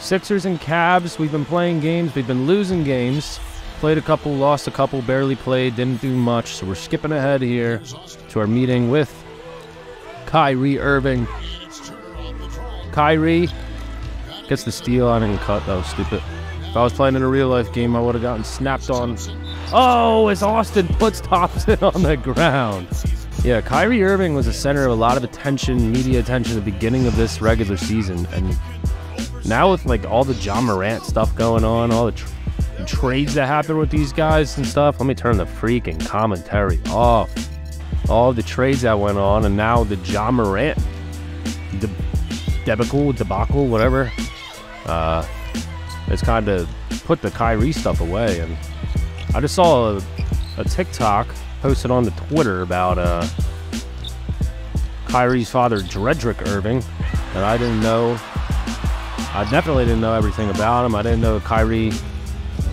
Sixers and Cavs, we've been playing games. We've been losing games. Played a couple, lost a couple, barely played, didn't do much. So we're skipping ahead here to our meeting with Kyrie Irving. Kyrie gets the steal. I didn't cut. That was stupid. If I was playing in a real-life game, I would have gotten snapped on. Oh, as Austin puts Thompson on the ground. Yeah, Kyrie Irving was the center of a lot of attention, media attention at the beginning of this regular season. And now with like all the Ja Morant stuff going on, all the trades that happen with these guys and stuff, let me turn the freaking commentary off. All the trades that went on, and now the Ja Morant debacle, whatever. It's kind of put the Kyrie stuff away. And I just saw a TikTok posted on the Twitter about Kyrie's father, Dredrick Irving, that I didn't know. I definitely didn't know everything about him. I didn't know Kyrie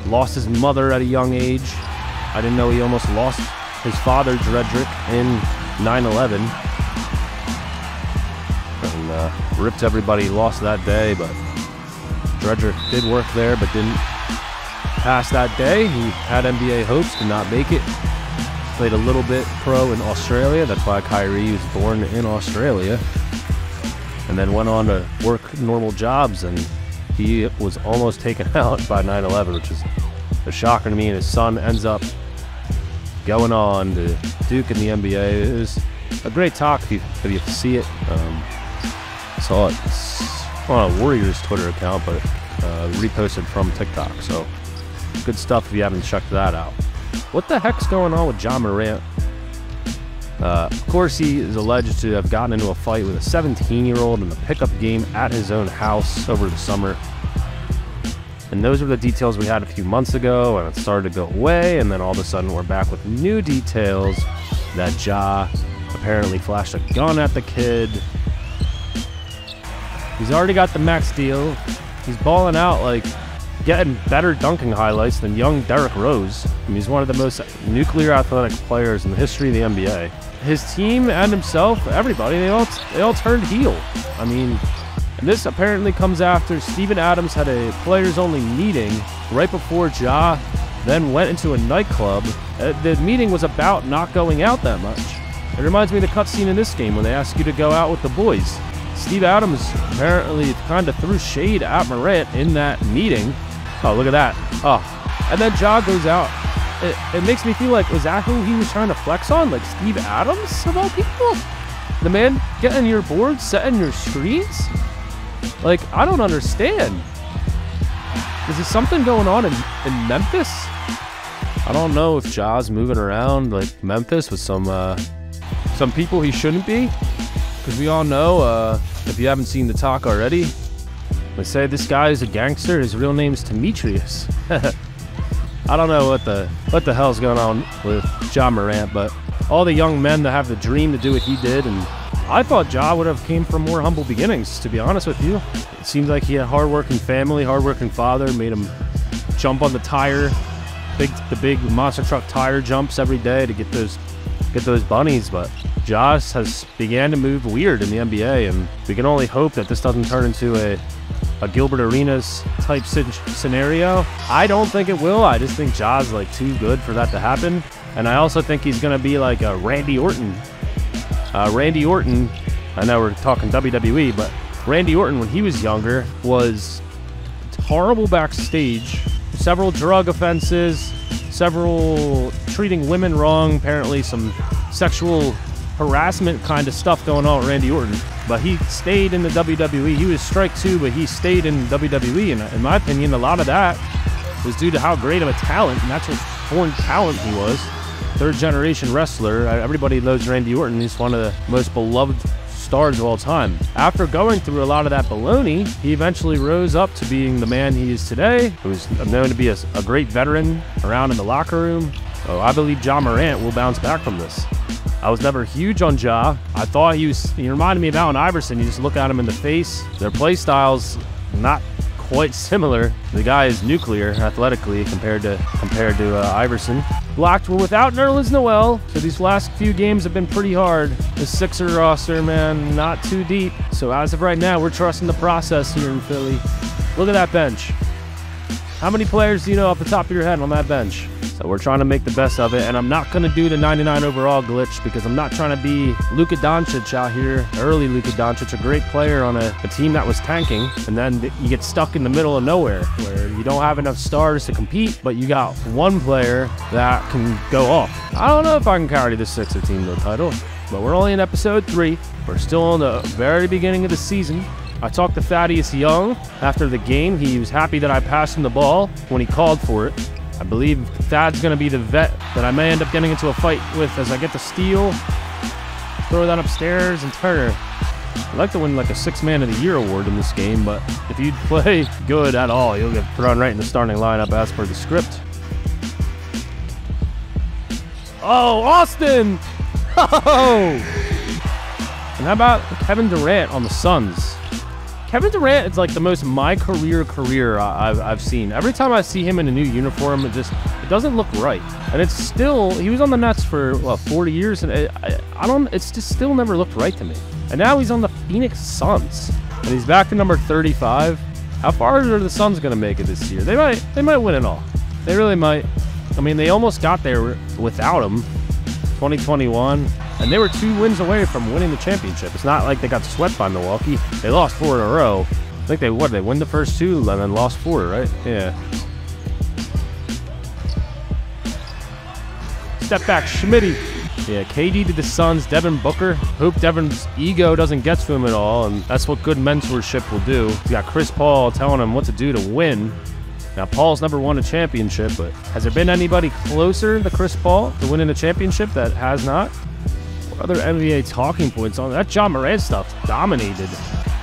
lost his mother at a young age. I didn't know he almost lost his father, Dredrick, in 9/11. And ripped everybody he lost that day, but Dredrick did work there, but didn't pass that day. He had NBA hopes, did not make it. Played a little bit pro in Australia. That's why Kyrie was born in Australia. And then went on to work normal jobs, and he was almost taken out by 9/11, which is a shocker to me. And his son ends up going on to Duke in the NBA. It was a great talk if you see it. Saw it on a Warriors Twitter account, but reposted from TikTok. So good stuff if you haven't checked that out. What the heck's going on with Ja Morant? Of course, he is alleged to have gotten into a fight with a 17-year-old in a pickup game at his own house over the summer. And those were the details we had a few months ago, and it started to go away, and then all of a sudden we're back with new details that Ja apparently flashed a gun at the kid. He's already got the max deal. He's balling out, like getting better dunking highlights than young Derrick Rose. I mean, he's one of the most nuclear athletic players in the history of the NBA. His team and himself, everybody, they all turned heel. I mean, and this apparently comes after Steven Adams had a players-only meeting right before Ja then went into a nightclub. The meeting was about not going out that much. It reminds me of the cutscene in this game when they ask you to go out with the boys. Steve Adams apparently kind of threw shade at Morant in that meeting. Oh, look at that. Oh, and then Ja goes out. It makes me feel like, was that who he was trying to flex on? Like Steve Adams, of all people? The man getting your boards, setting your screens? Like, I don't understand. Is there something going on in Memphis? I don't know if Ja's moving around like Memphis with some people he shouldn't be. Because we all know, if you haven't seen the talk already, they say this guy is a gangster. His real name's Demetrius. I don't know what the hell's going on with Ja Morant, but all the young men that have the dream to do what he did, and I thought Ja would have came from more humble beginnings, to be honest with you. It seemed like he had a hardworking family, hardworking father, made him jump on the tire, the big monster truck tire jumps every day to get those bunnies, but Ja has began to move weird in the NBA, and we can only hope that this doesn't turn into a Gilbert Arenas type scenario. I don't think it will. I just think Ja's like too good for that to happen. And I also think he's going to be like a Randy Orton. Randy Orton, I know we're talking WWE, but Randy Orton, when he was younger, was horrible backstage. Several drug offenses, several treating women wrong, apparently some sexual harassment kind of stuff going on with Randy Orton. But he stayed in the WWE. He was strike two, but he stayed in WWE. And in my opinion, a lot of that was due to how great of a talent, natural born talent he was. Third generation wrestler. Everybody loves Randy Orton. He's one of the most beloved stars of all time. After going through a lot of that baloney, he eventually rose up to being the man he is today, who's known to be a great veteran around in the locker room. So I believe Ja Morant will bounce back from this. I was never huge on Ja. I thought he reminded me of Allen Iverson. You just look at him in the face. Their play styles not quite similar. The guy is nuclear athletically compared to Iverson. Blocked were without Nerlens Noel, so these last few games have been pretty hard. The Sixer roster, man, not too deep. So as of right now, we're trusting the process here in Philly. Look at that bench. How many players do you know off the top of your head on that bench? So we're trying to make the best of it, and I'm not going to do the 99 overall glitch because I'm not trying to be Luka Doncic out here. Early Luka Doncic, a great player on a team that was tanking, and then you get stuck in the middle of nowhere where you don't have enough stars to compete, but you got one player that can go off. I don't know if I can carry the Sixer team to the title, but we're only in episode 3. We're still in the very beginning of the season. I talked to Thaddeus Young after the game. He was happy that I passed him the ball when he called for it. I believe Thad's going to be the vet that I may end up getting into a fight with as I get the steal, throw that upstairs, and Turner. I'd like to win like a 6th Man of the Year award in this game, but if you play good at all, you'll get thrown right in the starting lineup as per the script. Oh, Austin! Oh! And how about Kevin Durant on the Suns? Kevin Durant is like the most career I've seen. Every time I see him in a new uniform, it doesn't look right. And it's still, he was on the Nets for, what, 40 years? And it's just still never looked right to me. And now he's on the Phoenix Suns. And he's back to number 35. How far are the Suns going to make it this year? They might win it all. They really might. I mean, they almost got there without him. 2021. And they were 2 wins away from winning the championship. It's not like they got swept by Milwaukee. They lost 4 in a row. I think they win the first 2 and then lost 4, right? Yeah. Step back, Schmitty. Yeah, KD to the Suns, Devin Booker. Hope Devin's ego doesn't get to him at all, and that's what good mentorship will do. He's got Chris Paul telling him what to do to win. Now, Paul's never won a championship, but has there been anybody closer to Chris Paul to winning a championship that has not? Other NBA talking points on that John Morant stuff dominated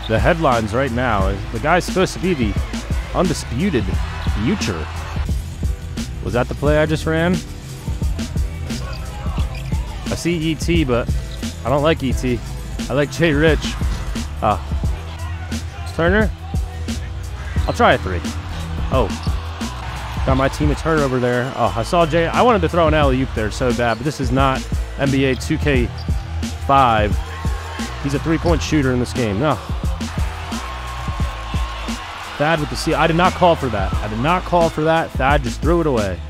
the headlines right now. The guy's supposed to be the undisputed future. Was that the play I just ran? I see ET, but I don't like ET. I like Jay Rich. Turner? I'll try a 3. Oh. Got my team a turnover there. Oh, I saw Jay. I wanted to throw an alley-oop there so bad, but this is not NBA 2K5. He's a 3-point shooter in this game. No. Thad with the steal. I did not call for that. I did not call for that. Thad just threw it away.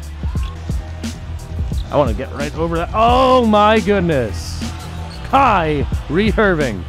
I want to get right over that. Oh, my goodness. Kyrie Irving.